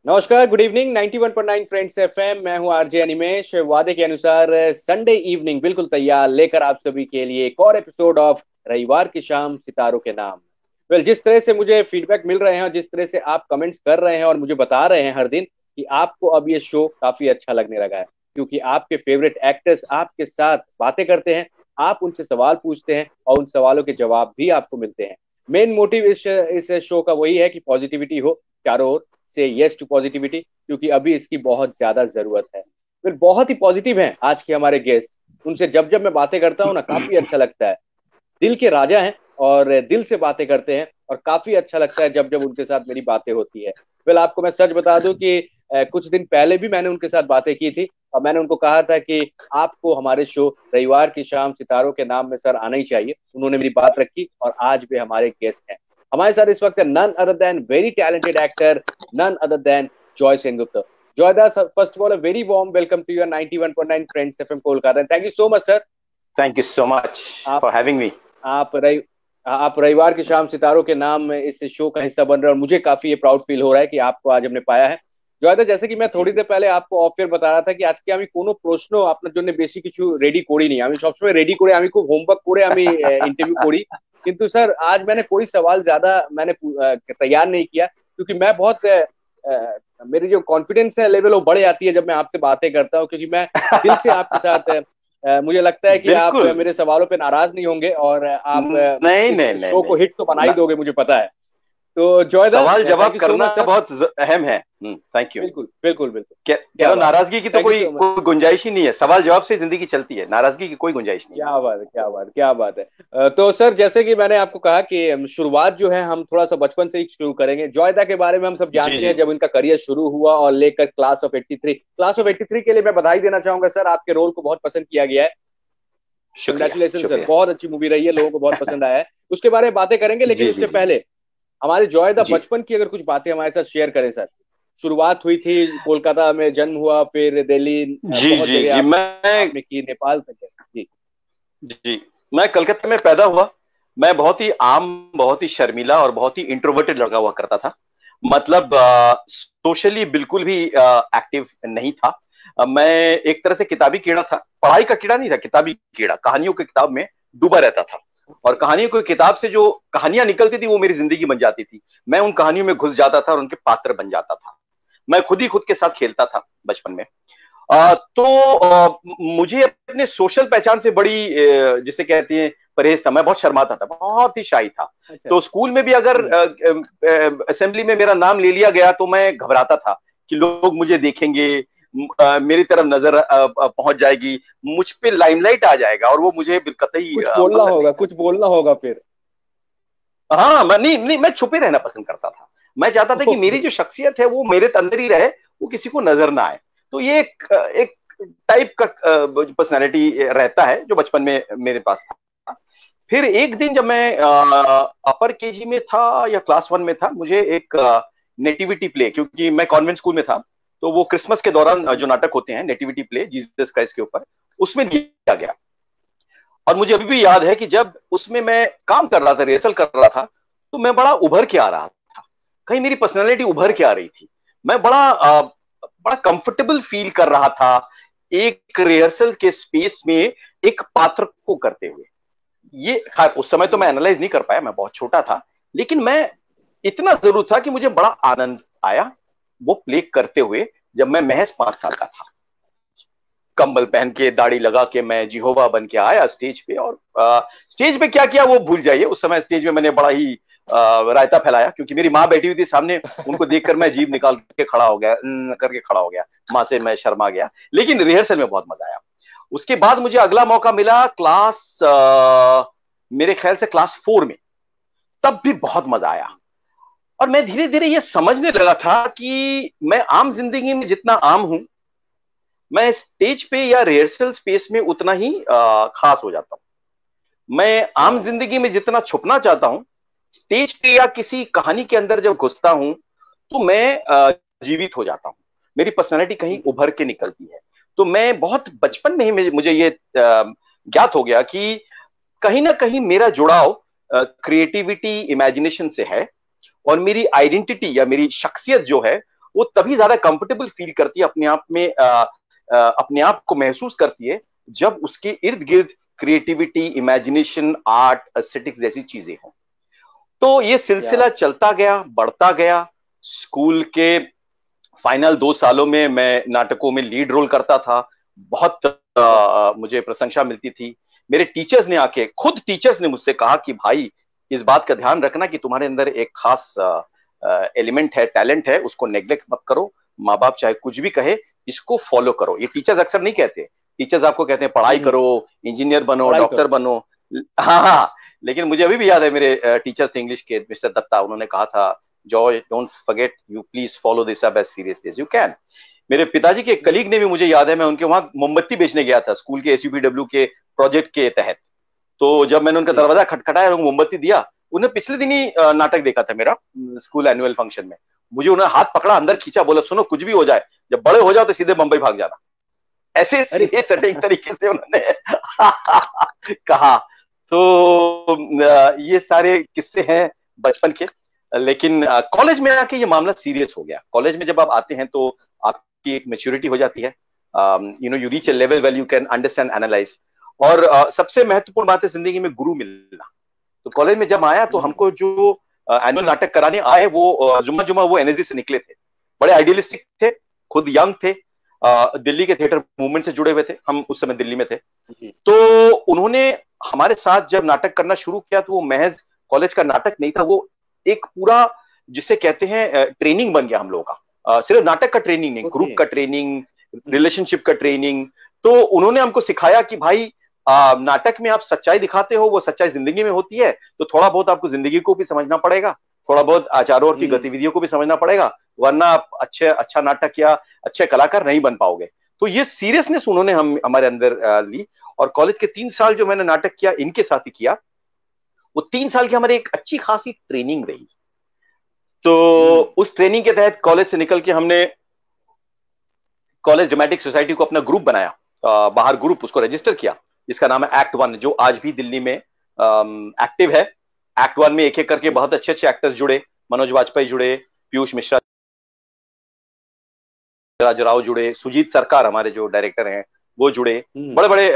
नमस्कार, good evening. 91.9 friends FM. मैं हूं आरजे अनिमेश। वादे के अनुसार संडे इवनिंग बिल्कुल तैयार लेकर आप सभी के लिए एक और एपिसोड ऑफ रविवार की शाम सितारों के नाम। जिस तरह से मुझे फीडबैक मिल रहे हैं और जिस तरह से आप कमेंट्स कर रहे हैं और मुझे बता रहे हैं हर दिन कि आपको अब ये शो काफी अच्छा लगने लगा है, क्योंकि आपके फेवरेट एक्टर्स आपके साथ बातें करते हैं, आप उनसे सवाल पूछते हैं और उन सवालों के जवाब भी आपको मिलते हैं। मेन मोटिव इस शो का वही है कि पॉजिटिविटी हो चारों ओर, से यस टू पॉजिटिविटी, क्योंकि अभी इसकी बहुत ज्यादा जरूरत है। फिर बहुत ही पॉजिटिव हैं आज के हमारे गेस्ट। उनसे जब जब मैं बातें करता हूँ ना, काफी अच्छा लगता है। दिल के राजा हैं और दिल से बातें करते हैं, और काफी अच्छा लगता है जब जब उनके साथ मेरी बातें होती है। फिर आपको मैं सच बता दूं कि कुछ दिन पहले भी मैंने उनके साथ बातें की थी, और मैंने उनको कहा था कि आपको हमारे शो रविवार की शाम सितारों के नाम में सर आना ही चाहिए। उन्होंने मेरी बात रखी और आज भी हमारे गेस्ट हैं। हमारे साथ इस वक्त none other than very talented actor, none other than Joy Sengupta. Joy Das, first of all, a very warm welcome to your 91.9 Friends FM Kolkata. And thank you so much, sir. Thank you so much आप for having me. आप रवि आप रविवार की शाम सितारों के नाम में इस शो का हिस्सा बन रहे हैं, और मुझे काफी ये प्राउड फील हो रहा है कि आपको आज हमने पाया है। জয়দা, जैसे कि मैं জি थोड़ी জি देर पहले आपको অফ এর बता रहा था कि আজকে আমি কোনো প্রশ্ন আপনার জন্য বেশি কিছু রেডি করিনি। আমি সবসময় রেডি করে, আমি খুব হোমওয়ার্ক করে আমি इंटरव्यू করি। किंतु सर आज मैंने कोई सवाल ज्यादा तैयार नहीं किया, क्योंकि मैं बहुत मेरी जो कॉन्फिडेंस है लेवल वो बढ़ जाती है जब मैं आपसे बातें करता हूँ, क्योंकि मैं दिल से आपके साथ मुझे लगता है कि आप बिल्कुल मेरे सवालों पे नाराज नहीं होंगे, और आप नहीं इस नहीं नहीं शो को नहीं हिट तो बना ही ना, दोगे, मुझे पता है। तो जॉयदा, सवाल थैंक जवाब यू सो करना मच सर। बहुत अहम है। Thank you. बिल्कुल बिल्कुल बिल्कुल। कह क्या लो, बात है, नाराजगी की तो थैंक यू कोई सो मच। कोई गुंजाइश ही नहीं है। सवाल जवाब से जिंदगी चलती है, नाराजगी की कोई गुंजाइश नहीं क्या बात है, क्या बात है, क्या बात है। तो सर, जैसे कि मैंने आपको कहा कि शुरुआत जो है हम थोड़ा सा बचपन से ही शुरू करेंगे। जॉयदा के बारे में हम सब है। जी जानते जी, हैं, जब इनका करियर शुरू हुआ और लेकर क्लास ऑफ 83 के लिए मैं बधाई देना चाहूंगा सर। आपके रोल को बहुत पसंद किया गया है। शुक्रिया कंग्रेचुलेशन सर, शुक्रिया। बहुत अच्छी मूवी रही है, लोगों को बहुत पसंद आया है। उसके बारे में बातें करेंगे, लेकिन जी जी उससे जी पहले हमारे जॉयदा जी बचपन की अगर कुछ बातें हमारे साथ शेयर करें सर। शुरुआत हुई थी कोलकाता में, जन्म हुआ, फिर दिल्ली, जी बहुत जी जगह जी आपने की, नेपाल तक गए। जी। जी मैं कलकत्ता में पैदा हुआ। मैं बहुत ही आम, बहुत ही शर्मीला और बहुत ही इंट्रोवर्टेड लड़का हुआ करता था। मतलब सोशली बिल्कुल भी एक्टिव नहीं था। मैं एक तरह से किताबी कीड़ा था। पढ़ाई का कीड़ा नहीं था, किताबी कीड़ा। कहानियों की किताब में डूबा रहता था, और कहानियों की किताब से जो कहानियां निकलती थी वो मेरी जिंदगी बन जाती थी। मैं उन कहानियों में घुस जाता था और उनके पात्र बन जाता था। मैं खुद ही खुद के साथ खेलता था बचपन में। मुझे अपने सोशल पहचान से बड़ी जिसे कहती हैं परहेज था। मैं बहुत शर्माता था, बहुत ही शाई था। अच्छा। तो स्कूल में भी अगर असेंबली में मेरा नाम ले लिया गया तो मैं घबराता था कि लोग मुझे देखेंगे, मेरी तरफ नजर पहुंच जाएगी, मुझ पे लाइमलाइट आ जाएगा, और वो मुझे कतई कुछ बोलना पसंद नहीं होगा, था। कुछ बोलना होगा फिर। हाँ, मैं नहीं नहीं, मैं छुपे रहना पसंद करता था। मैं चाहता था कि मेरी ओके। जो शख्सियत है वो मेरे अंदर ही रहे, वो किसी को नजर ना आए। तो ये एक टाइप का पर्सनैलिटी रहता है जो बचपन में मेरे पास था। फिर एक दिन जब मैं अपर केजी में था या क्लास वन में था, मुझे एक नेटिविटी प्ले, क्योंकि मैं कॉन्वेंट स्कूल में था, तो वो क्रिसमस के दौरान जो नाटक होते हैं नेटिविटी प्ले जीसस क्राइस्ट के ऊपर, उसमें लिया गया। और मुझे अभी भी याद है कि जब उसमें मैं काम कर रहा था, रिहर्सल कर रहा था, तो मैं बड़ा उभर के आ रहा था। कहीं मेरी पर्सनैलिटी उभर के आ रही थी। मैं बड़ा कंफर्टेबल फील कर रहा था एक रिहर्सल के स्पेस में, एक पात्र को करते हुए। ये खैर उस समय तो मैं एनालाइज नहीं कर पाया, मैं बहुत छोटा था। लेकिन मैं इतना जरूर था कि मुझे बड़ा आनंद आया वो प्ले करते हुए, जब मैं महज 5 साल का था। कंबल पहन के, दाढ़ी लगा के मैं जिहोवा बन के आया स्टेज पे। और स्टेज पे क्या किया वो भूल जाइए। उस समय स्टेज में मैंने बड़ा ही रायता फैलाया, क्योंकि मेरी माँ बैठी हुई थी सामने। उनको देखकर मैं जीभ निकाल के खड़ा हो गया, करके खड़ा हो गया। माँ से मैं शर्मा गया। लेकिन रिहर्सल में बहुत मजा आया। उसके बाद मुझे अगला मौका मिला मेरे ख्याल से क्लास 4 में। तब भी बहुत मजा आया। और मैं धीरे धीरे ये समझने लगा था कि मैं आम जिंदगी में जितना आम हूं, मैं स्टेज पे या रिहर्सल स्पेस में उतना ही खास हो जाता हूं। मैं आम वाह वाह। जिंदगी में जितना छुपना चाहता हूं, स्टेज पे या किसी कहानी के अंदर जब घुसता हूं तो मैं जीवित हो जाता हूं। मेरी पर्सनैलिटी कहीं उभर के निकलती है। तो मैं बहुत बचपन में ही मुझे ये ज्ञात हो गया कि कहीं ना कहीं मेरा जुड़ाव क्रिएटिविटी, इमेजिनेशन से है। और मेरी आइडेंटिटी या मेरी शख्सियत जो है वो तभी ज्यादा कंफर्टेबल फील करती है अपने आप में, अपने आप को महसूस करती है जब उसके इर्द गिर्द क्रिएटिविटी, इमेजिनेशन, आर्ट, एस्थेटिक्स जैसी चीजें हों। तो ये सिलसिला चलता गया, बढ़ता गया। स्कूल के फाइनल 2 सालों में मैं नाटकों में लीड रोल करता था। बहुत मुझे प्रशंसा मिलती थी। मेरे टीचर्स ने आके, खुद टीचर्स ने मुझसे कहा कि भाई इस बात का ध्यान रखना कि तुम्हारे अंदर एक खास एलिमेंट है, टैलेंट है, उसको नेग्लेक्ट मत करो। माँ बाप चाहे कुछ भी कहे, इसको फॉलो करो। ये टीचर्स अक्सर नहीं कहते। टीचर्स आपको कहते हैं पढ़ाई करो, इंजीनियर बनो, डॉक्टर बनो। हाँ हाँ, लेकिन मुझे अभी भी याद है, मेरे टीचर थे इंग्लिश के, मिस्टर दत्ता, उन्होंने कहा था, Joy don't forget, you please follow this up as seriously as you can. मेरे पिताजी के कलीग ने भी, मुझे याद है, मैं उनके वहां मोमबत्ती बेचने गया था स्कूल के एसयूपीडब्ल्यू के प्रोजेक्ट के तहत। तो जब मैंने उनका दरवाजा खटखटाया, मोमबत्ती दिया, उन्हें पिछले दिन ही नाटक देखा था मेरा स्कूल एनुअल फंक्शन में। मुझे उन्होंने हाथ पकड़ा, अंदर खींचा, बोला सुनो कुछ भी हो जाए, जब बड़े हो जाओ तो सीधे मुंबई भाग जाना। ऐसे सीधे सटीक तरीके से उन्होंने कहा। तो ये सारे किस्से हैं बचपन के। लेकिन कॉलेज में आके ये मामला सीरियस हो गया। कॉलेज में जब आप आते हैं तो आपकी एक मैच्योरिटी हो जाती है, you reach a level where you can understand, analyse. और सबसे महत्वपूर्ण बात है जिंदगी में गुरु मिलना। तो कॉलेज में जब आया तो हमको जो एनुअल नाटक कराने आए वो जुम्मा जुम्मा वो एनर्जी से निकले थे, बड़े आइडियलिस्टिक थे, खुद यंग थे, दिल्ली के थिएटर मूवमेंट से जुड़े हुए थे, हम उस समय दिल्ली में थे। तो उन्होंने हमारे साथ जब नाटक करना शुरू किया तो वो महज कॉलेज का नाटक नहीं था, वो एक पूरा जिसे कहते हैं ट्रेनिंग बन गया हम लोगों का। सिर्फ नाटक का ट्रेनिंग नहीं, ग्रुप का ट्रेनिंग, रिलेशनशिप का ट्रेनिंग। तो उन्होंने हमको सिखाया कि भाई नाटक में आप सच्चाई दिखाते हो, वो सच्चाई जिंदगी में होती है, तो थोड़ा बहुत आपको जिंदगी को भी समझना पड़ेगा, थोड़ा बहुत आचारों और की गतिविधियों को भी समझना पड़ेगा, वरना आप अच्छा नाटक या अच्छे कलाकार नहीं बन पाओगे। तो ये सीरियसनेस उन्होंने हमारे अंदर ली। और कॉलेज के 3 साल जो मैंने नाटक किया, इनके साथ ही किया, वो 3 साल की हमारी एक अच्छी खासी ट्रेनिंग रही। तो उस ट्रेनिंग के तहत कॉलेज से निकल के हमने कॉलेज ड्रामेटिक सोसाइटी को अपना ग्रुप बनाया, बाहर ग्रुप, उसको रजिस्टर किया, जिसका नाम है एक्ट 1, जो आज भी दिल्ली में एक्टिव है। एक्ट 1 में एक एक करके बहुत अच्छे अच्छे एक्टर्स जुड़े, मनोज वाजपेयी जुड़े, पीयूष मिश्रा, राव जुड़े, सुजीत सरकार हमारे जो डायरेक्टर हैं वो जुड़े, बड़े बड़े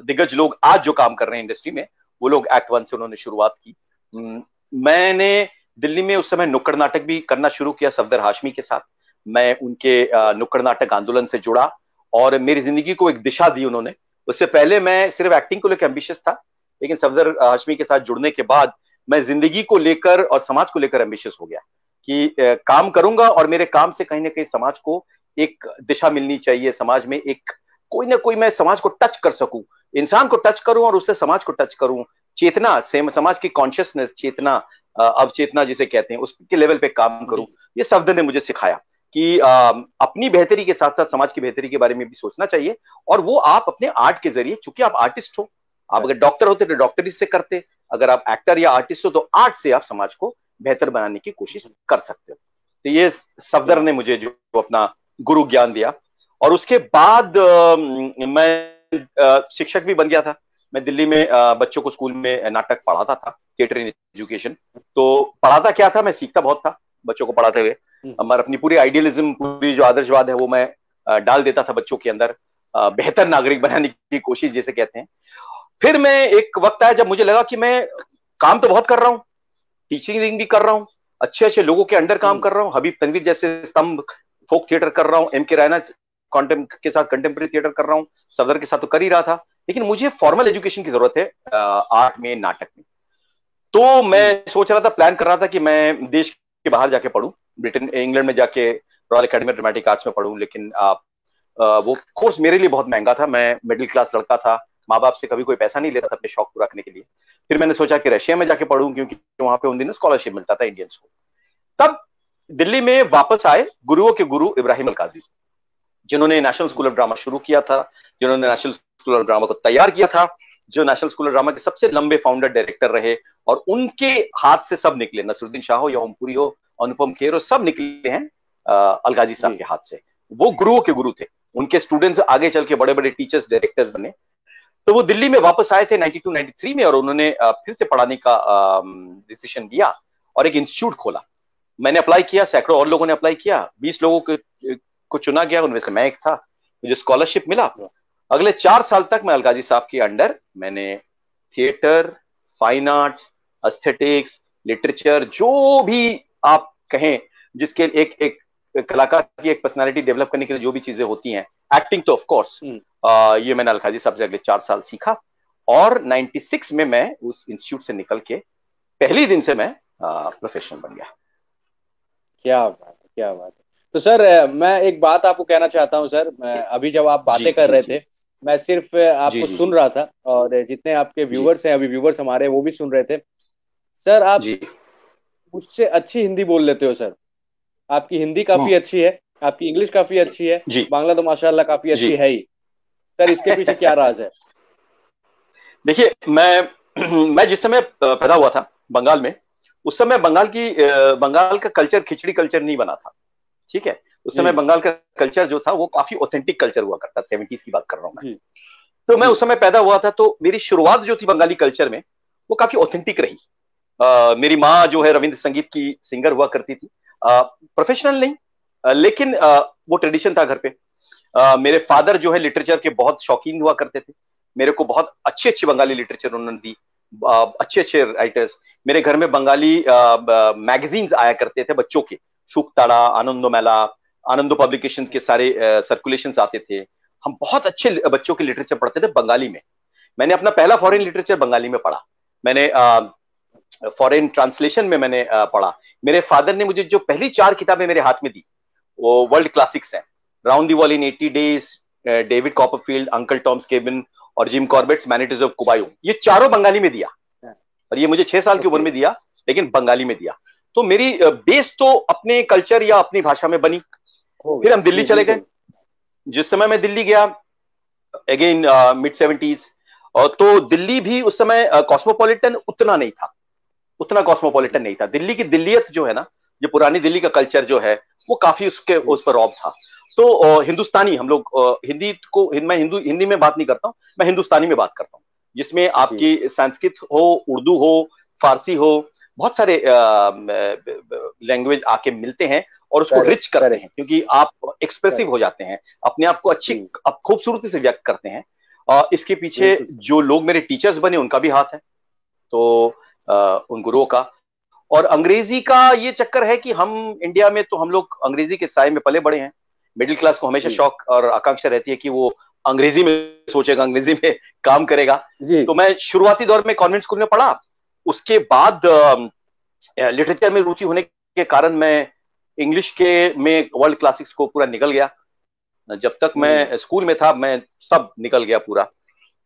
दिग्गज लोग आज जो काम कर रहे हैं इंडस्ट्री में, वो लोग एक्ट 1 से उन्होंने शुरुआत की। मैंने दिल्ली में उस समय नुक्कड़ नाटक भी करना शुरू किया सफदर हाशमी के साथ। मैं उनके नुक्कड़ नाटक आंदोलन से जुड़ा और मेरी जिंदगी को एक दिशा दी उन्होंने। उससे पहले मैं सिर्फ एक्टिंग को लेकर एम्बिशियस था, लेकिन सफदर हाशमी के साथ जुड़ने के बाद मैं जिंदगी को लेकर और समाज को लेकर एम्बिशियस हो गया कि काम करूंगा और मेरे काम से कहीं ना कहीं समाज को एक दिशा मिलनी चाहिए। समाज में एक कोई ना कोई मैं समाज को टच कर सकूं, इंसान को टच करूं और उससे समाज को टच करूं। चेतना, समाज की कॉन्शियसनेस, चेतना, अवचेतना जिसे कहते हैं, उसके लेवल पे काम करूं। ये सफदर ने मुझे सिखाया कि अपनी बेहतरी के साथ साथ समाज की बेहतरी के बारे में भी सोचना चाहिए। और वो आप अपने आर्ट के जरिए, चूंकि आप आर्टिस्ट हो, आप अगर डॉक्टर होते तो डॉक्टरी से करते, अगर आप एक्टर या आर्टिस्ट हो तो आर्ट से आप समाज को बेहतर बनाने की कोशिश कर सकते हो। तो ये सफदर ने मुझे जो अपना गुरु ज्ञान दिया। और उसके बाद मैं शिक्षक भी बन गया था। मैं दिल्ली में बच्चों को स्कूल में नाटक पढ़ाता था, थिएटर इन एजुकेशन। तो पढ़ाता क्या था, मैं सीखता बहुत था बच्चों को पढ़ाते हुए। हमारा अपनी पूरी आइडियलिज्म, पूरी जो आदर्शवाद है वो मैं डाल देता था बच्चों के अंदर, बेहतर नागरिक बनाने की कोशिश जिसे कहते हैं। फिर मैं एक वक्त आया जब मुझे लगा कि मैं काम तो बहुत कर रहा हूँ, टीचिंग भी कर रहा हूँ, अच्छे अच्छे लोगों के अंडर काम कर रहा हूँ, हबीब तनवीर जैसे स्तंभ फोक थिएटर कर रहा हूँ, एम के रैना के साथ कंटेम्प्रेरी थिएटर कर रहा हूँ, सफदर के साथ तो कर ही रहा था, लेकिन मुझे फॉर्मल एजुकेशन की जरूरत है आर्ट में, नाटक में। तो मैं सोच रहा था, प्लान कर रहा था कि मैं देश के बाहर जाके पढ़ूं, ब्रिटेन, इंग्लैंड में जाके royal academy of dramatic arts में पढ़ूं। लेकिन वो कोर्स मेरे लिए बहुत महंगा था, मैं मिडिल क्लास लड़का था, माँ बाप से कभी कोई पैसा नहीं लेता था अपने शौक पूरा करने के लिए। फिर मैंने सोचा कि रशिया में जाके पढ़ूं, क्योंकि वहां पे उन दिनों स्कॉलरशिप मिलता था इंडियंस को। तब दिल्ली में वापस आए गुरुओं के गुरु इब्राहिम अलकाजी, जिन्होंने नेशनल स्कूल ऑफ ड्रामा शुरू किया था, जिन्होंने नेशनल स्कूल ऑफ ड्रामा को तैयार किया था, जो नेशनल स्कूल ऑफ ड्रामा के सबसे लंबे फाउंडर डायरेक्टर रहे। और उनके हाथ से सब निकले, नसरुद्दीन शाह हो या ओमपुरी हो, अनुपम खेर हो, सब निकले हैं अलकाजी साहब के हाथ से। वो गुरुओं के गुरु थे, उनके स्टूडेंट्स आगे चल के बड़े बड़े टीचर्स, डायरेक्टर्स बने। तो वो दिल्ली में वापस आए थे 92-93 में, और उन्होंने फिर से पढ़ाने का डिसीजन लिया और एक इंस्टीट्यूट खोला। मैंने अप्लाई किया, सैकड़ों और लोगों ने अप्लाई किया, 20 लोगों को चुना गया, उनमें से मैं एक था। मुझे स्कॉलरशिप मिला। अगले 4 साल तक मैं अलगाजी साहब के अंडर मैंने theatre, fine arts, aesthetics, literature, जो भी आप कहें, जिसके एक एक कलाकार की एक पर्सनालिटी डेवलप करने के लिए जो भी चीजें होती हैं, एक्टिंग तो ऑफ कोर्स, ये मैंने अलगाजी साहब से अगले 4 साल सीखा। और 96 में मैं उस इंस्टीट्यूट से निकल के पहले दिन से मैं प्रोफेशनल बन गया। क्या बात है, क्या बात है। तो सर मैं एक बात आपको कहना चाहता हूँ सर। अभी जब आप जी बातें कर जी रहे जी थे, मैं सिर्फ जी आपको जी सुन जी रहा था, और जितने आपके जी व्यूवर्स हैं, अभी व्यूवर्स हमारे, वो भी सुन रहे थे। सर आप जी मुझसे अच्छी हिंदी बोल लेते हो सर। आपकी हिंदी हम्म, काफी अच्छी है, आपकी इंग्लिश काफी अच्छी है, जी बांग्ला तो माशाल्लाह काफी जी। अच्छी है ही। सर इसके पीछे क्या राज है? देखिए, मैं जिस समय पैदा हुआ था बंगाल में, उस समय बंगाल का कल्चर खिचड़ी कल्चर नहीं बना था। ठीक है, उस जी समय बंगाल का कल्चर जो था वो काफी ऑथेंटिक कल्चर हुआ करता था। 70s की बात कर रहा हूँ मैं। जी तो मैं जी उस समय पैदा हुआ था, तो मेरी शुरुआत जो थी बंगाली कल्चर में, वो काफी ऑथेंटिक रही। मेरी माँ जो है रविंद्र संगीत की सिंगर हुआ करती थी, प्रोफेशनल नहीं, लेकिन वो ट्रेडिशन था घर पे। मेरे फादर जो है लिटरेचर के बहुत शौकीन हुआ करते थे। मेरे को बहुत अच्छी अच्छी बंगाली लिटरेचर उन्होंने दी, अच्छे अच्छे राइटर्स। मेरे घर में बंगाली मैगजीन्स आया करते थे बच्चों के, शुकताड़ा, आनंदो मेला, आनंदो पब्लिकेशन के सारे सर्कुलेशंस आते थे। हम बहुत अच्छे बच्चों के लिटरेचर पढ़ते थे बंगाली में। मैंने अपना पहला फॉरेन लिटरेचर बंगाली में पढ़ा। मैंने फॉरेन ट्रांसलेशन में मैंने पढ़ा। मेरे फादर ने मुझे जो पहली 4 किताबें मेरे हाथ में दी, वो वर्ल्ड क्लासिक्स हैं। Round the wall in 80 days, David Copperfield, uncle Tom's cabin और जिम कॉर्बेट्स मैनिटीज ऑफ कुबायो, ये चारों बंगाली में दिया। और ये मुझे 6 साल की उम्र ओके। में दिया, लेकिन बंगाली में दिया। तो मेरी बेस तो अपने कल्चर या अपनी भाषा में बनी। हो फिर गया हम दिल्ली जी, चले गए। बिल्कुल। जिस समय मैं दिल्ली गया, अगेन मिड 70s, और तो दिल्ली भी उस समय कॉस्मोपॉलिटन उतना नहीं था, उतना कॉस्मोपॉलिटन जी नहीं था। दिल्ली की दिल्लीयत जो है ना, जो पुरानी दिल्ली का कल्चर जो है, वो काफी उसके जी उस पर रौब था। तो हिंदुस्तानी हम लोग, हिंदी को मैं हिंदी में बात नहीं करता हूँ, मैं हिंदुस्तानी में बात करता हूँ, जिसमें जी। आपकी संस्कृत हो, उर्दू हो, फारसी हो, बहुत सारे लैंग्वेज आके मिलते हैं और उसको करेक्ट रिच करते करेक्ट हैं, क्योंकि आप एक्सप्रेसिव करेक्ट। हो जाते हैं, अपने आप को अच्छी, जी आप खूबसूरती से व्यक्त करते हैं। इसके पीछे बिल्कुल सर। जो लोग मेरे टीचर्स बने उनका भी हाथ है, तो उन गुरुओं का। और अंग्रेजी का ये चक्कर है कि हम इंडिया में तो हम लोग अंग्रेजी के साए में पले बड़े हैं। मिडिल क्लास को हमेशा जी शौक और आकांक्षा रहती है कि वो अंग्रेजी में सोचेगा, अंग्रेजी में काम करेगा। जी तो मैं शुरुआती दौर में कॉन्वेंट स्कूल में पढ़ा। उसके बाद लिटरेचर में रुचि होने के कारण मैं इंग्लिश के में वर्ल्ड क्लासिक्स को पूरा निकल गया। जब तक हम्म। मैं स्कूल में था, मैं सब निकल गया पूरा।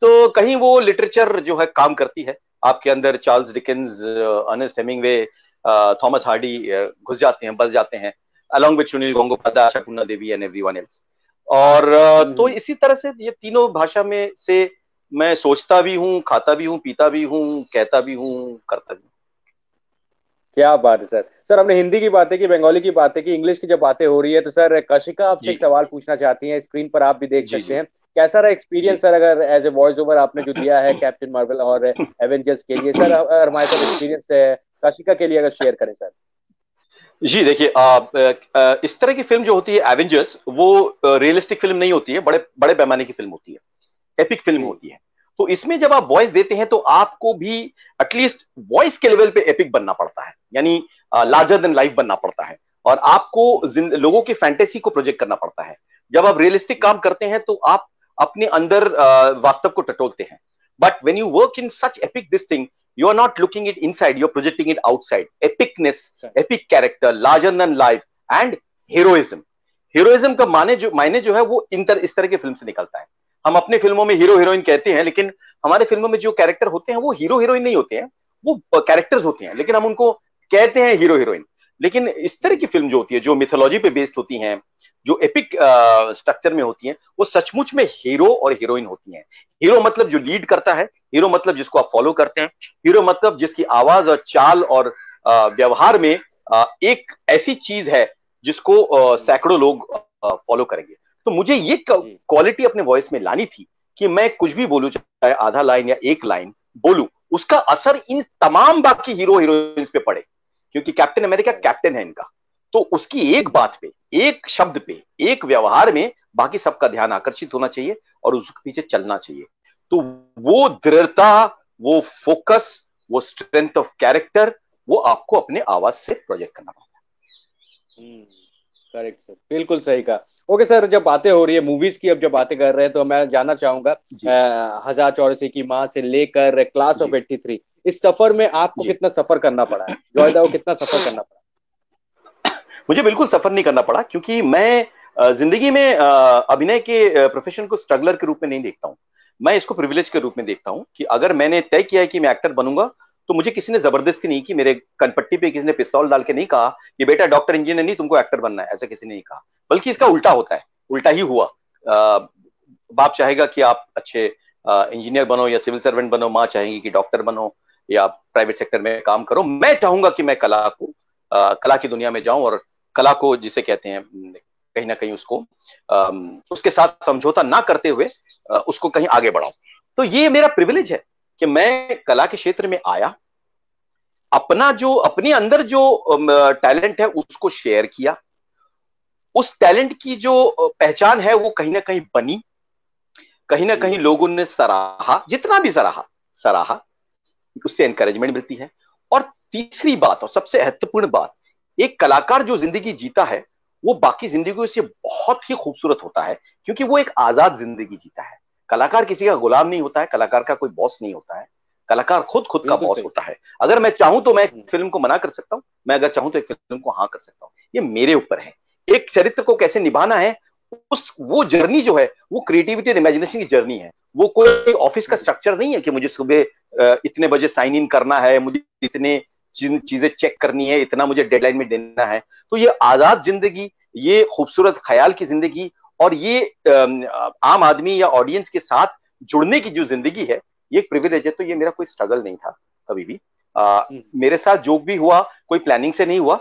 तो कहीं वो लिटरेचर जो है काम करती है आपके अंदर। Charles Dickens, Ernest Hemingway, Thomas Hardy घुस जाते हैं, बस जाते हैं, along with Sunil Gangopadhyay, Ashapurna Devi and everyone else. और तो हम्म। इसी तरह से ये तीनों भाषा में से मैं सोचता भी हूँ, खाता भी हूँ, पीता भी हूँ, कहता भी हूँ, करता भी हूँ। क्या बात है सर। सर हमने हिंदी की बातें की, बंगाली की बातें की, इंग्लिश की जब बातें हो रही है, तो सर कशिका आपसे जी एक सवाल पूछना चाहती हैं, स्क्रीन पर आप भी देख जी सकते जी हैं। कैसा रहा जी। एक्सपीरियंस सर, अगर एज ए वॉइस ओवर आपने जो दिया है कैप्टन मार्वल और एवेंजर्स के लिए सर, अगर हमारे साथ एक्सपीरियंस है कशिका के लिए अगर शेयर करें सर। जी देखिए, इस तरह की फिल्म जो होती है एवेंजर्स, वो रियलिस्टिक फिल्म नहीं होती है, बड़े बड़े पैमाने की फिल्म होती है, एपिक फिल्म जी होती है। तो इसमें जब आप वॉइस देते हैं तो आपको भी एटलीस्ट वॉइस के लेवल पे एपिक बनना पड़ता है, यानी करेक्ट। लार्जर देन लाइफ बनना पड़ता है। और आपको लोगों की फैंटेसी को प्रोजेक्ट करना पड़ता है। जब आप रियलिस्टिक काम करते हैं तो आप अपने अंदर वास्तव को टटोलते हैं। But when you work in such epic this thing, you are not looking it inside, you're projecting it outside. Epicness, epic character, larger than life and heroism. Heroism का मायने जो है वो इस तरह की फिल्म से निकलता है। हम अपने फिल्मों में हीरो हीरोइन कहते हैं, लेकिन हमारे फिल्मों में जो कैरेक्टर होते हैं वो हीरो हीरोइन नहीं होते हैं, वो कैरेक्टर्स होते हैं, लेकिन हम उनको कहते हैं हीरो हीरोइन। लेकिन इस तरह की फिल्म जो होती है, जो मिथोलॉजी पे बेस्ड होती हैं, जो एपिक स्ट्रक्चर में होती हैं, वो सचमुच में हीरो और हीरोइन होती हैं। हीरो मतलब जो लीड करता है, हीरो मतलब जिसको आप फॉलो करते हैं, हीरो मतलब जिसकी आवाज और चाल और व्यवहार में एक ऐसी चीज है जिसको सैकड़ों लोग फॉलो करेंगे। तो मुझे ये जी क्वालिटी अपने वॉइस में लानी थी कि मैं कुछ भी बोलूं, चाहे आधा लाइन या एक लाइन बोलूं, उसका असर इन तमाम बाकी हीरो हीरोइंस पे पड़े। क्योंकि कैप्टन अमेरिका कैप्टन है इनका। तो उसकी एक बात पे, एक शब्द पे, एक व्यवहार में बाकी सबका ध्यान आकर्षित होना चाहिए और उसके पीछे चलना चाहिए। तो वो दृढ़ता, वो फोकस, वो स्ट्रेंथ ऑफ कैरेक्टर, वो आपको अपने आवाज से प्रोजेक्ट करना पड़ेगा। करेक्ट सर, बिल्कुल सही कहा। ओके सर, जब बातें हो रही है मूवीज की, अब जब बातें कर रहे हैं तो मैं जानना चाहूंगा, जी 1084 की माँ से लेकर क्लास ऑफ जी 83, इस सफर में आपको जी। कितना सफर करना पड़ा है, जॉयदा को कितना सफर करना पड़ा? मुझे बिल्कुल सफर नहीं करना पड़ा, क्योंकि मैं जिंदगी में अभिनय के प्रोफेशन को स्ट्रगलर के रूप में नहीं देखता हूँ। मैं इसको प्रिविलेज के रूप में देखता हूँ कि अगर मैंने तय किया है कि मैं एक्टर बनूंगा, तो मुझे किसी ने जबरदस्ती नहीं की, मेरे कनपट्टी पे किसी ने पिस्तौल डाल के नहीं कहा कि बेटा डॉक्टर इंजीनियर नहीं तुमको एक्टर बनना है, ऐसा किसी ने नहीं कहा। बल्कि इसका उल्टा होता है, उल्टा ही हुआ। बाप चाहेगा कि आप अच्छे इंजीनियर बनो या सिविल सर्वेंट बनो, माँ चाहेगी कि डॉक्टर बनो या प्राइवेट सेक्टर में काम करो। मैं चाहूंगा कि मैं कला को, कला की दुनिया में जाऊं और कला को जिसे कहते हैं कहीं ना कहीं उसको उसके साथ समझौता ना करते हुए उसको कहीं आगे बढ़ाऊं। तो ये मेरा प्रिविलेज है कि मैं कला के क्षेत्र में आया, अपना जो अपने अंदर जो टैलेंट है उसको शेयर किया, उस टैलेंट की जो पहचान है वो कहीं ना कहीं बनी, कहीं ना कहीं लोगों ने सराहा, जितना भी सराहा सराहा, उससे एनकरेजमेंट मिलती है। और तीसरी बात और सबसे महत्वपूर्ण बात, एक कलाकार जो जिंदगी जीता है वो बाकी जिंदगियों से बहुत ही खूबसूरत होता है, क्योंकि वो एक आजाद जिंदगी जीता है। कलाकार किसी का गुलाम नहीं होता है, कलाकार का कोई बॉस नहीं होता है, कलाकार खुद खुद का बिल्कुल बॉस सही। होता है। अगर मैं चाहूं तो मैं एक फिल्म को मना कर सकता हूं, मैं अगर चाहूं तो एक फिल्म को हाँ कर सकता हूं। ये मेरे ऊपर है। एक चरित्र को कैसे निभाना है, उस वो जर्नी जो है वो क्रिएटिविटी और इमेजिनेशन की जर्नी है। वो कोई ऑफिस का स्ट्रक्चर नहीं है कि मुझे सुबह इतने बजे साइन इन करना है, मुझे इतने चीजें चेक करनी है, इतना मुझे डेडलाइन में देना है। तो ये आजाद जिंदगी, ये खूबसूरत ख्याल की जिंदगी और ये आम आदमी या ऑडियंस के साथ जुड़ने की जो जिंदगी है, ये एक प्रिविलेज है। तो ये मेरा कोई स्ट्रगल नहीं था कभी भी। मेरे साथ जो भी हुआ कोई प्लानिंग से नहीं हुआ,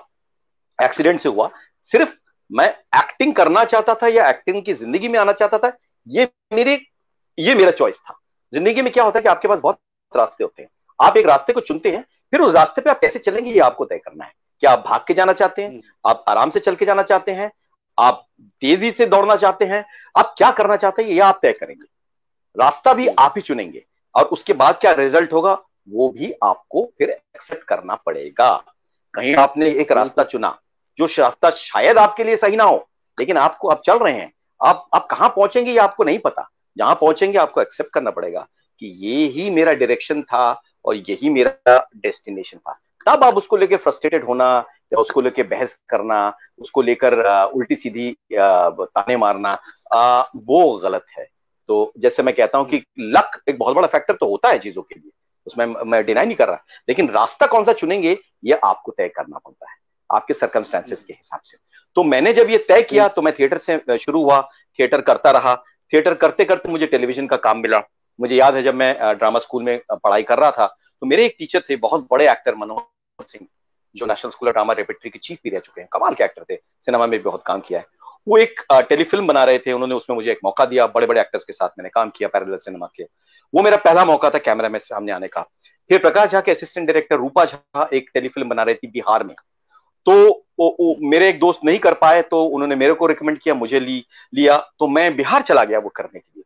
एक्सीडेंट से हुआ। सिर्फ मैं एक्टिंग करना चाहता था या एक्टिंग की जिंदगी में आना चाहता था, ये मेरे ये मेरा चॉइस था। जिंदगी में क्या होता है कि आपके पास बहुत रास्ते होते हैं, आप एक रास्ते को चुनते हैं, फिर उस रास्ते पे आप कैसे चलेंगे ये आपको तय करना है। क्या आप भाग के जाना चाहते हैं, आप आराम से चल के जाना चाहते हैं, आप तेजी से दौड़ना चाहते हैं, आप क्या करना चाहते हैं ये आप तय करेंगे। रास्ता भी आप ही चुनेंगे और उसके बाद क्या रिजल्ट होगा वो भी आपको फिर एक्सेप्ट करना पड़ेगा। कहीं आपने एक रास्ता चुना जो रास्ता शायद आपके लिए सही ना हो, लेकिन आपको आप चल रहे हैं, आप कहां पहुंचेंगे ये आपको नहीं पता। जहां पहुंचेंगे आपको एक्सेप्ट करना पड़ेगा कि ये ही मेरा डायरेक्शन था और यही मेरा डेस्टिनेशन था। तब आप उसको लेकर फ्रस्ट्रेटेड होना या उसको लेकर बहस करना, उसको लेकर उल्टी सीधी ताने मारना, वो गलत है। तो जैसे मैं कहता हूं कि लक एक बहुत बड़ा फैक्टर तो होता है चीजों के लिए, उसमें मैं डिनाई नहीं कर रहा, लेकिन रास्ता कौन सा चुनेंगे ये आपको तय करना पड़ता है आपके सर्कमस्टेंसेस के हिसाब से। तो मैंने जब ये तय किया तो मैं थिएटर से शुरू हुआ, थिएटर करता रहा। थिएटर करते करते मुझे टेलीविजन का काम मिला। मुझे याद है जब मैं ड्रामा स्कूल में पढ़ाई कर रहा था तो मेरे एक टीचर थे, बहुत बड़े एक्टर, मनोहर सिंह, जो national school of drama repertory के चीफ भी रह चुके हैं, कमाल के एक्टर थे, सिनेमा में भी बहुत काम किया है। वो एक टेलीफिल्म बना रहे थे, उन्होंने उसमें मुझे एक मौका दिया, बड़े बड़े एक्टर्स के साथ मैंने काम किया पैरेलल सिनेमा के। वो मेरा पहला मौका था कैमरा में सामने आने का। फिर प्रकाश झा के असिस्टेंट डायरेक्टर रूपा झा एक टेलीफिल्म बना रही थी बिहार में, तो मेरे एक दोस्त नहीं कर पाए तो उन्होंने मेरे को रिकमेंड किया, मुझे लिया, तो मैं बिहार चला गया वो करने के लिए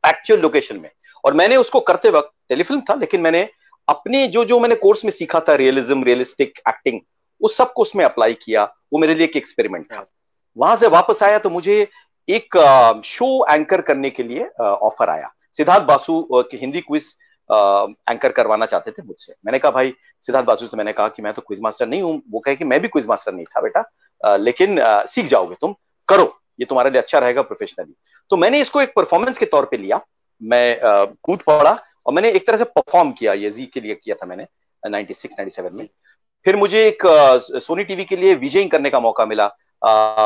एक्चुअल लोकेशन में। और मैंने उसको करते वक्त, टेलीफिल्म था लेकिन मैंने अपने जो जो मैंने कोर्स में सीखा था, रियलिज्म, रियलिस्टिक एक्टिंग, उस सबको उसमें अप्लाई किया। वो मेरे लिए एक एक्सपेरिमेंट था। वहां से वापस आया तो मुझे एक शो एंकर करने के लिए ऑफर आया। सिद्धार्थ बासु की हिंदी क्विज एंकर करवाना चाहते थे मुझसे। मैंने कहा भाई, सिद्धार्थ बासु से मैंने कहा कि मैं तो क्विज मास्टर नहीं हूं। वो कहे कि मैं भी क्विज मास्टर नहीं था बेटा, लेकिन सीख जाओगे तुम, करो, ये तुम्हारे लिए अच्छा रहेगा प्रोफेशनली। तो मैंने इसको एक परफॉर्मेंस के तौर पे लिया। मैं कूद पड़ा और मैंने एक तरह से परफॉर्म किया, ये जी के लिए किया था मैंने 96 97 में। फिर मुझे एक सोनी टीवी के लिए विजयिंग करने का मौका मिला,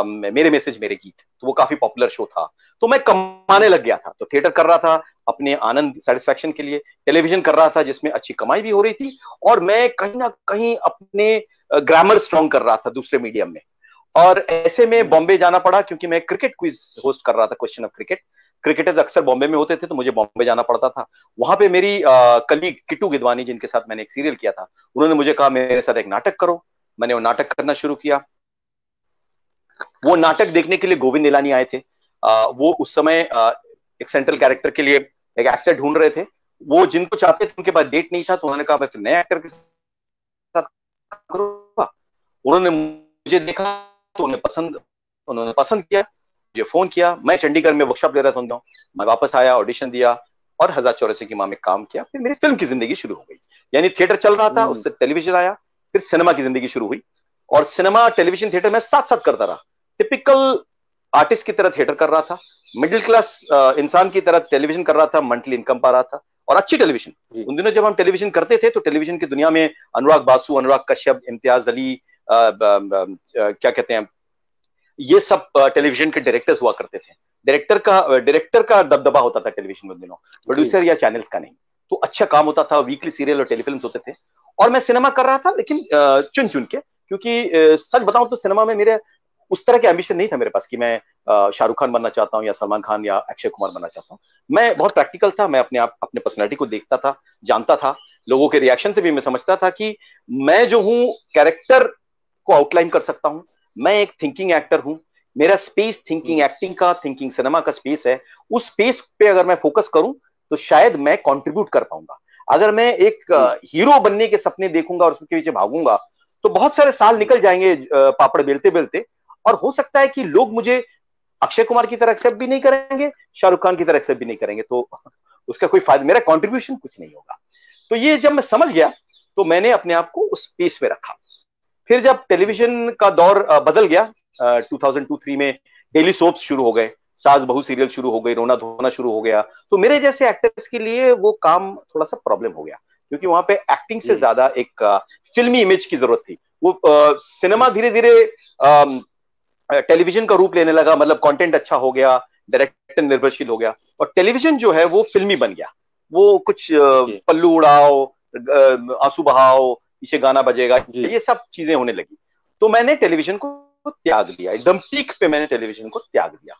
मेरे मैसेज मेरे गीत, तो वो काफी पॉपुलर शो था। तो मैं कमाने लग गया था। तो थिएटर कर रहा था अपने आनंद सेटिस्फैक्शन के लिए, टेलीविजन कर रहा था जिसमें अच्छी कमाई भी हो रही थी, और मैं कहीं ना कहीं अपने ग्रामर स्ट्रॉन्ग कर रहा था दूसरे मीडियम में। और ऐसे में बॉम्बे जाना पड़ा क्योंकि मैं क्रिकेट क्विज होस्ट कर रहा था, क्वेश्चन ऑफ क्रिकेट। क्रिकेटर्स अक्सर बॉम्बे में होते थे तो मुझे बॉम्बे जाना पड़ता था। वहां पे मेरी कलीग किट्टू गिदवानी, जिनके साथ मैंने एक सीरियल किया था, उन्होंने मुझे कहा मेरे साथ एक नाटक करो। मैंने वो नाटक करना शुरू किया। वो नाटक देखने के लिए गोविंद निलानी आए थे। वो उस समय एक सेंट्रल कैरेक्टर के लिए एक एक्टर ढूंढ रहे थे। वो जिनको चाहते थे उनके पास डेट नहीं था, तो उन्होंने कहा मैं फिर नए एक्टर के साथ करूंगा। उन्होंने मुझे देखा तो उन्होंने पसंद किया, मुझे फोन किया। मैं चंडीगढ़ में वर्कशॉप ले रहा था उन दिनों। मैं वापस आया, ऑडिशन दिया और 1084 की माँ में काम किया। फिर मेरी फिल्म की जिंदगी शुरू हो गई। यानी थिएटर चल रहा था, उससे टेलीविजन आया, फिर सिनेमा की जिंदगी शुरू हुई। और सिनेमा टेलीविजन थिएटर में साथ साथ करता रहा। टिपिकल आर्टिस्ट की तरह थिएटर कर रहा था, मिडिल क्लास इंसान की तरह टेलीविजन कर रहा था, मंथली इनकम पा रहा था और अच्छी टेलीविजन। उन दिनों जब हम टेलीविजन करते थे तो टेलीविजन की दुनिया में अनुराग बासु, अनुराग कश्यप, इम्तियाज अली, क्या कहते हैं, ये सब टेलीविजन के डायरेक्टर्स हुआ करते थे। डायरेक्टर का दबदबा होता था टेलीविजन में उन दिनों, प्रोड्यूसर या चैनल्स का नहीं। तो अच्छा काम होता था, वीकली सीरियल और टेलीफिल्म्स होते थे। और मैं सिनेमा कर रहा था, लेकिन चुन चुन के, क्योंकि सच बताऊं तो सिनेमा में मेरे उस तरह के एम्बिशन नहीं था मेरे पास कि मैं शाहरुख खान बनना चाहता हूं या सलमान खान या अक्षय कुमार बनना चाहता हूं। मैं बहुत प्रैक्टिकल था। मैं अपने पर्सनैलिटी को देखता था, जानता था, लोगों के रिएक्शन से भी मैं समझता था कि मैं जो हूं कैरेक्टर को आउटलाइन कर सकता हूं। मैं एक थिंकिंग एक्टर हूं। मेरा स्पेस थिंकिंग एक्टिंग का, थिंकिंग सिनेमा का स्पेस है। उस स्पेस पे अगर मैं फोकस करूं तो शायद मैं कंट्रीब्यूट कर पाऊंगा। अगर मैं एक हीरो बनने के सपने देखूंगा और उसके पीछे भागूंगा तो बहुत सारे साल निकल जाएंगे पापड़ बेलते बेलते, और हो सकता है कि लोग मुझे अक्षय कुमार की तरह एक्सेप्ट भी नहीं करेंगे, शाहरुख खान की तरह एक्सेप्ट भी नहीं करेंगे। तो उसका कोई फायदा, मेरा कंट्रीब्यूशन कुछ नहीं होगा। तो ये जब मैं समझ गया तो मैंने अपने आप को उस स्पेस में रखा। फिर जब टेलीविजन का दौर बदल गया, 2002-3 में डेली सोप्स शुरू हो गए, सास बहू सीरियल शुरू हो गए, रोना धोना शुरू हो गया। तो मेरे जैसे एक्टर्स के लिए वो काम थोड़ा सा प्रॉब्लम हो गया, क्योंकि वहां पे एक्टिंग से ज्यादा एक फिल्मी इमेज की जरूरत थी। वो सिनेमा धीरे धीरे टेलीविजन का रूप लेने लगा, मतलब कंटेंट अच्छा हो गया, डायरेक्टर निर्भरशील हो गया, और टेलीविजन जो है वो फिल्मी बन गया। वो कुछ पल्लू उड़ाओ, आंसू बहाओ, पीछे गाना बजेगा, ये सब चीजें होने लगी। तो मैंने टेलीविजन को त्याग दिया, एकदम पीक पे मैंने टेलीविजन को त्याग दिया।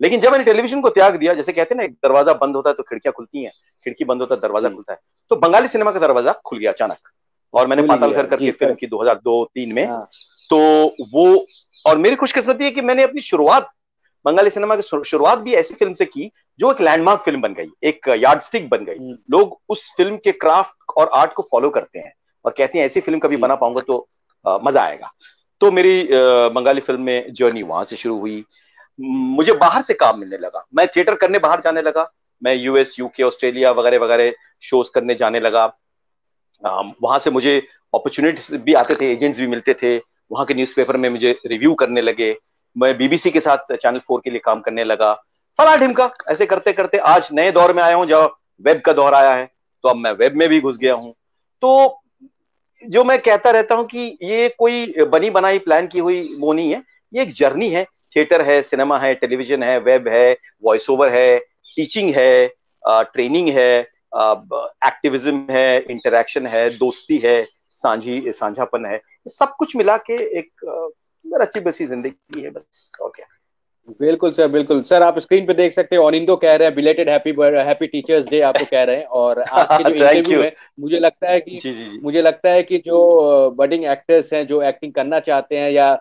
लेकिन जब मैंने टेलीविजन को त्याग दिया, जैसे कहते हैं ना, एक दरवाजा बंद होता है तो खिड़कियां खुलती हैं, खिड़की बंद होता है दरवाजा खुलता है। तो बंगाली सिनेमा का दरवाजा खुल गया अचानक, और मैंने पाताल घर करके फिल्म की 2002-3 में। तो वो, और मेरी खुशकिस्मती है कि मैंने अपनी शुरुआत बंगाली सिनेमा की शुरुआत भी ऐसी फिल्म से की जो एक लैंडमार्क फिल्म बन गई, एक यार्डस्टिक बन गई। लोग उस फिल्म के क्राफ्ट और आर्ट को फॉलो करते हैं और कहते हैं ऐसी फिल्म कभी बना पाऊंगा तो मजा आएगा। तो मेरी बंगाली फिल्म में जर्नी वहां से शुरू हुई। मुझे बाहर से काम मिलने लगा, मैं थिएटर करने बाहर जाने लगा। मैं यूएस, यूके, ऑस्ट्रेलिया वगैरह वगैरह शोज करने जाने लगा। वहां से मुझे अपॉर्चुनिटीज भी आते थे, एजेंट्स भी मिलते थे। वहां के न्यूज़पेपर में मुझे रिव्यू करने लगे। मैं बीबीसी के साथ चैनल 4 के लिए काम करने लगा। फला ढिमका ऐसे करते करते आज नए दौर में आया हूं, जब वेब का दौर आया है तो अब मैं वेब में भी घुस गया हूं। तो जो मैं कहता रहता हूं कि ये कोई बनी बनाई प्लान की हुई वो नहीं है, ये एक जर्नी है। थिएटर है, सिनेमा है, टेलीविजन है, वेब है, वॉइस ओवर है, टीचिंग है, ट्रेनिंग है, एक्टिविज्म है, इंटरेक्शन है, दोस्ती है, साझापन है, सब कुछ मिला के एक अच्छी बसी जिंदगी है बस, और क्या। बिल्कुल सर, बिल्कुल सर। आप स्क्रीन पे देख सकते हैं, ऑनिंदो कह रहे हैं बिलेटेड हैप्पी टीचर्स डे आपको कह रहे हैं। और आज के जो इंटरव्यू है, मुझे लगता है कि जो बडिंग एक्टर्स हैं, जो एक्टिंग करना चाहते हैं या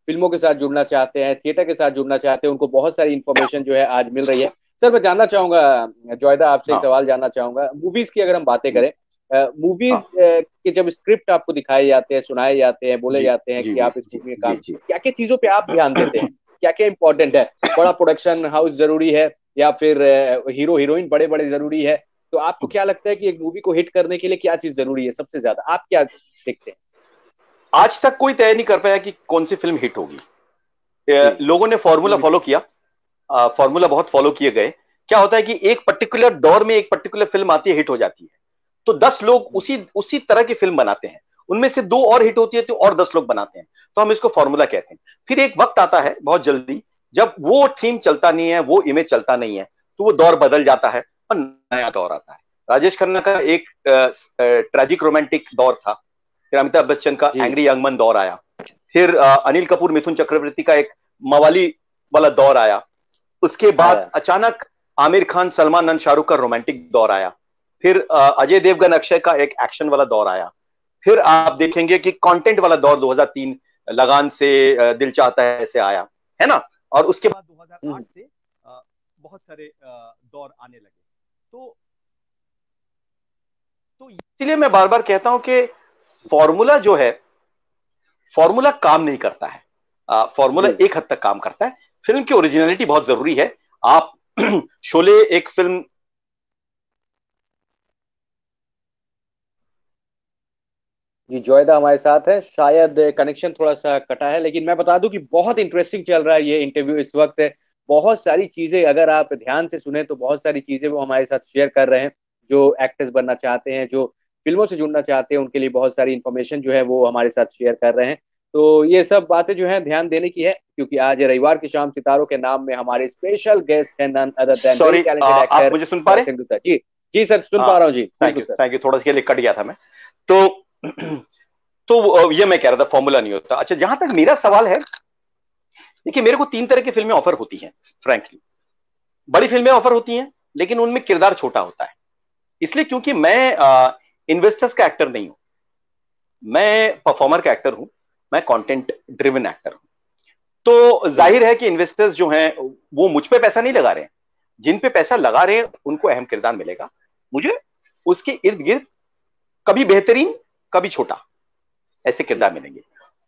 फिल्मों के साथ जुड़ना चाहते हैं, थिएटर के साथ जुड़ना चाहते हैं, उनको बहुत सारी इन्फॉर्मेशन जो है आज मिल रही है। सर मैं जानना चाहूंगा जोयदा, आपसे एक सवाल जानना चाहूंगा। मूवीज की अगर हम बातें करें, मूवीज के जब स्क्रिप्ट आपको दिखाए जाते हैं, सुनाए जाते हैं, बोले जाते हैं कि आप इस मूवी में काम, क्या क्या चीजों पे आप ध्यान देते हैं? क्या क्या इंपॉर्टेंट है? बड़ा प्रोडक्शन हाउस जरूरी है या फिर हीरो हीरोइन बड़े बड़े जरूरी है? तो आपको क्या लगता है कि एक मूवी को हिट करने के लिए क्या चीज जरूरी है सबसे ज्यादा? आप क्या देखते हैं? आज तक कोई तय नहीं कर पाया कि कौन सी फिल्म हिट होगी। लोगों ने फॉर्मूला फॉलो किया, फॉर्मूला बहुत फॉलो किए गए। क्या होता है कि एक पर्टिकुलर दौर में एक पर्टिकुलर फिल्म आती है, हिट हो जाती है, तो 10 लोग उसी तरह की फिल्म बनाते हैं। उनमें से 2 और हिट होती है तो और 10 लोग बनाते हैं। तो हम इसको फॉर्मूला कहते हैं। फिर एक वक्त आता है बहुत जल्दी, जब वो थीम चलता नहीं है, वो इमेज चलता नहीं है, तो वो दौर बदल जाता है और नया दौर आता है। राजेश खन्ना का एक ट्रेजिक रोमांटिक दौर था। फिर अमिताभ बच्चन का एंग्री यंग मैन दौर आया। फिर अनिल कपूर मिथुन चक्रवर्ती का एक मवाली वाला दौर आया। उसके बाद अचानक आमिर खान सलमान खान शाहरुख का रोमांटिक दौर आया। फिर अजय देवगन अक्षय का एक एक्शन वाला दौर आया। फिर आप देखेंगे कि कंटेंट वाला दौर 2003 लगान से, दिल चाहता है ऐसे आया, है ना। और उसके बाद 2008 से बहुत सारे दौर आने लगे। तो इसीलिए मैं बार बार कहता हूं कि फॉर्मूला जो है, फॉर्मूला काम नहीं करता है। फॉर्मूला एक हद तक काम करता है। फिल्म की ओरिजिनलिटी बहुत जरूरी है। आप शोले एक फिल्म। जी, जोयदा हमारे साथ है। शायद कनेक्शन थोड़ा सा कटा है, लेकिन मैं बता दूं कि बहुत इंटरेस्टिंग चल रहा है ये इंटरव्यू इस वक्त। बहुत सारी चीजें अगर आप ध्यान से सुने तो बहुत सारी चीजें वो हमारे साथ शेयर कर रहे हैं। जो एक्टर्स बनना चाहते हैं, जो फिल्मों से जुड़ना चाहते हैं, उनके लिए बहुत सारी इंफॉर्मेशन जो है वो हमारे साथ शेयर कर रहे हैं। तो ये सब बातें जो है ध्यान देने की है, क्योंकि आज रविवार की शाम सितारों के नाम में हमारे स्पेशल गेस्ट हैं, none other than very sorry, talented आप एक्टर मुझे सुन पा रहे हैं? सिंधु सर। जी जी सर, सुन हाँ, पा रहा हूँ जी, थैंक बिल्कुल यू सर। थैंक यू, थोड़ा सा के लिए कट गया था मैं। तो ये मैं कह रहा था फॉर्मूला नहीं होता। अच्छा, जहां तक मेरा सवाल है, देखिए मेरे को तीन तरह की फिल्में ऑफर होती हैं फ्रैंकली। बड़ी फिल्में ऑफर होती हैं, लेकिन उनमें किरदार छोटा होता है। इसलिए क्योंकि मैं इन्वेस्टर्स का एक्टर नहीं हूं, मैं परफॉर्मर का एक्टर हूं, मैं कंटेंट ड्रिवन एक्टर हूं। तो जाहिर है कि इन्वेस्टर्स जो हैं वो मुझ पे पैसा नहीं लगा रहे हैं। जिन पे पैसा लगा रहे हैं उनको अहम किरदार मिलेगा। मुझे उसके इर्द गिर्द कभी बेहतरीन, कभी छोटा, ऐसे किरदार मिलेंगे।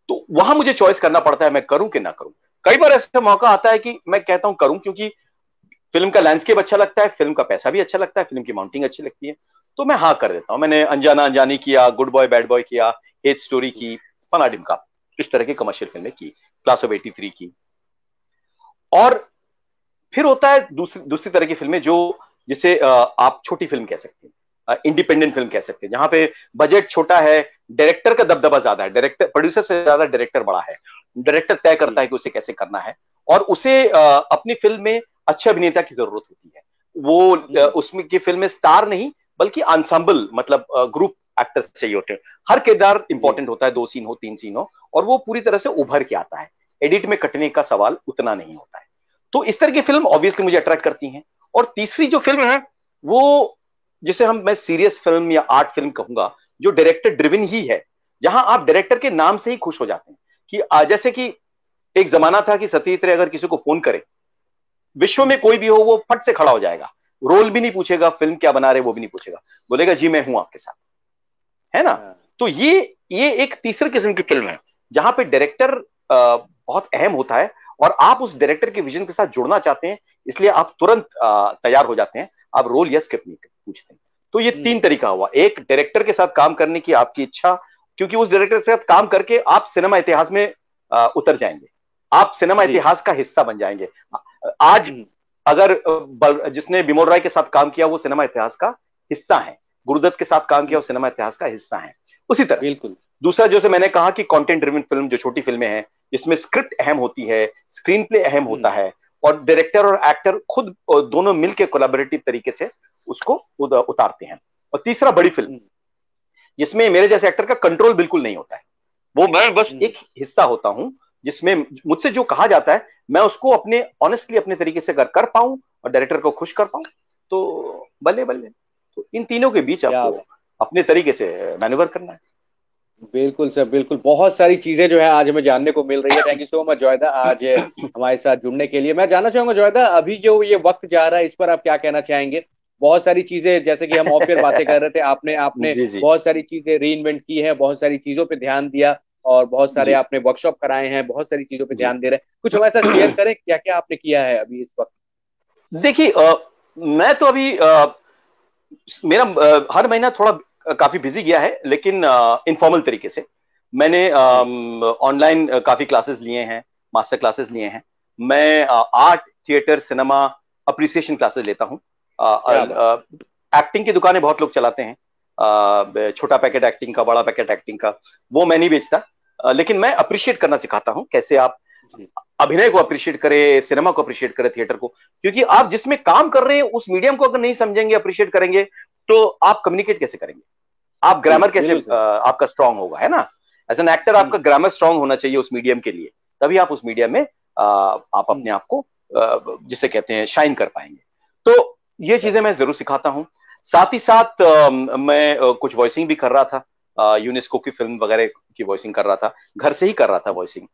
तो वहां मुझे चॉइस करना पड़ता है, मैं करूं कि ना करूं। कई बार ऐसा मौका आता है कि मैं कहता हूं करूं, क्योंकि फिल्म का लैंडस्केप अच्छा लगता है, फिल्म का पैसा भी अच्छा लगता है, फिल्म की माउंटिंग अच्छी लगती है, तो मैं हाँ कर देता हूं। मैंने अनजाना अनजानी किया, गुड बॉय बैड बॉय किया, हेट स्टोरी की, फना डिमका, इस तरह की कमर्शियल फिल्में की, क्लास ऑफ 83 की। और फिर होता है दूसरी दूसरी तरह की फिल्में, जो जिसे आप छोटी फिल्म कह सकते हैं, इंडिपेंडेंट फिल्म कह सकते हैं, जहां पे बजट छोटा है, डायरेक्टर का दबदबा ज्यादा है, डायरेक्टर प्रोड्यूसर से ज्यादा डायरेक्टर बड़ा है। डायरेक्टर तय करता है कि उसे कैसे करना है, और उसे अपनी फिल्म में अच्छे अभिनेता की जरूरत होती है। वो उसमें की फिल्म में स्टार नहीं, बल्कि आंसम्बल, मतलब ग्रुप एक्टर्स चाहिए होते हैं। हर किरदार इंपॉर्टेंट होता है, 2 सीन हो, 3 सीन हो, और वो पूरी तरह से उभर के आता है। एडिट में कटने का सवाल उतना नहीं होता है। तो इस तरह की फिल्म ऑब्वियसली मुझे अट्रैक्ट करती हैं। और तीसरी जो फिल्म है, वो जिसे मैं सीरियस फिल्म या आर्ट फिल्म कहूंगा, जो डायरेक्टर ड्रिवन ही है, जहां आप डायरेक्टर के नाम से ही खुश हो जाते हैं। कि जैसे कि एक जमाना था कि सतीश रे अगर किसी को फोन करे, विश्व में कोई भी हो, वो फट से खड़ा हो जाएगा, रोल भी नहीं पूछेगा, फिल्म क्या बना रहे वो भी नहीं पूछेगा, बोलेगा जी मैं हूं आपके साथ, है ना। तो ये एक तीसरे किस्म की फिल्म है, जहां पे डायरेक्टर बहुत अहम होता है, और आप उस डायरेक्टर के विजन के साथ जुड़ना चाहते हैं, इसलिए आप तुरंत तैयार हो जाते हैं, आप रोल या स्क्रिप्ट नहीं पूछते। तो ये तीन तरीका हुआ। एक, डायरेक्टर के साथ काम करने की आपकी इच्छा, क्योंकि उस डायरेक्टर के साथ काम करके आप सिनेमा इतिहास में उतर जाएंगे, आप सिनेमा इतिहास का हिस्सा बन जाएंगे। आज अगर जिसने बिमोल राय के साथ काम किया वो सिनेमा इतिहास का हिस्सा है, गुरुदत्त के साथ काम किया वो सिनेमा इतिहास का हिस्सा है। उसी तरह बिल्कुल। दूसरा, जैसे मैंने कहा कि कंटेंट ड्रिवन फिल्म, जो छोटी फिल्में हैं, जिसमें स्क्रिप्ट अहम होती है, स्क्रीन प्ले अहम होता है, और डायरेक्टर और एक्टर खुद दोनों मिलकर कोलैबोरेटिव तरीके से उसको उतारते हैं। और तीसरा, बड़ी फिल्म, जिसमें मेरे जैसे एक्टर का कंट्रोल बिल्कुल नहीं होता है, वो मैं बस एक हिस्सा होता हूं, जिसमें मुझसे जो कहा जाता है मैं उसको अपने ऑनेस्टली अपने तरीके से अगर कर पाऊं और डायरेक्टर को खुश कर पाऊं, तो बल्ले बल्ले। तो इन तीनों के बीच आपको अपने तरीके से मैन्यूवर करना है। बिल्कुल सर, बिल्कुल। बहुत सारी चीजें जो है आज हमें जानने को मिल रही है। थैंक यू सो मच जोयदा, आज हमारे साथ जुड़ने के लिए। मैं जानना चाहूंगा जोयदा, अभी जो ये वक्त जा रहा है इस पर आप क्या कहना चाहेंगे? बहुत सारी चीजें, जैसे कि हम ऑफ एयर बातें कर रहे थे, आपने आपने जी जी बहुत सारी चीजें री इन्वेंट की है, बहुत सारी चीजों पे ध्यान दिया, और बहुत सारे जी आपने वर्कशॉप कराए हैं, बहुत सारी चीजों पे जी। ध्यान दे रहे हैं। कुछ हमारे साथ शेयर करें, क्या क्या आपने किया है अभी इस वक्त? देखिए, मैं तो अभी मेरा हर महीना थोड़ा काफी बिजी गया है, लेकिन इनफॉर्मल तरीके से मैंने ऑनलाइन काफी क्लासेस लिए हैं, मास्टर क्लासेस लिए हैं। मैं art, theatre, cinema appreciation classes लेता हूँ। एक्टिंग की दुकानें बहुत लोग चलाते हैं, छोटा पैकेट एक्टिंग का, बड़ा पैकेट एक्टिंग का, वो मैं नहीं बेचता। लेकिन मैं अप्रिशिएट करना सिखाता हूँ, कैसे आप अभिनय को अप्रिशिएट करें, सिनेमा को अप्रिशिएट करें, थिएटर को। क्योंकि आप जिसमें काम कर रहे हैं उस मीडियम को अगर नहीं समझेंगे, अप्रिशिएट करेंगे, तो आप कम्युनिकेट कैसे करेंगे, आप ग्रामर कैसे आपका स्ट्रांग होगा, है ना। एज एन एक्टर आपका ग्रामर स्ट्रांग होना चाहिए उस मीडियम के लिए, तभी आप उस मीडियम में आप अपने आप को जिसे कहते हैं शाइन कर पाएंगे। तो ये चीजें मैं जरूर सिखाता हूं। साथ ही साथ मैं कुछ वॉइसिंग भी कर रहा था, यूनेस्को की फिल्म वगैरह की वॉइसिंग कर रहा था, घर से ही कर रहा था वॉइसिंग।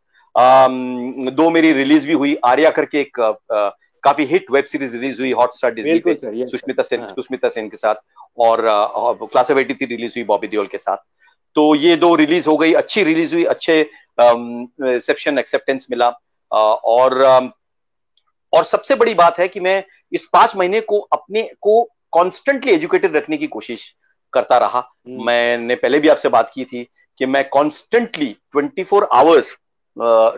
दो मेरी रिलीज भी हुई, आर्या करके एक काफी हिट वेब सीरीज रिलीज हुई हॉटस्टार डिज्नी बिल्कुल पे, सर, ये सर। हाँ। सुष्मिता सेन के साथ, और क्लास ऑफ 83 रिलीज हुई बॉबी देओल के साथ। तो ये दो रिलीज हो गई, अच्छी रिलीज हुई, अच्छे रिसेप्शन एक्सेप्टेंस मिला। और सबसे बड़ी बात है कि मैं इस 5 महीने को अपने को कॉन्स्टेंटली एजुकेटेड रखने की कोशिश करता रहा। मैंने पहले भी आपसे बात की थी कि मैं कॉन्स्टेंटली 24 आवर्स,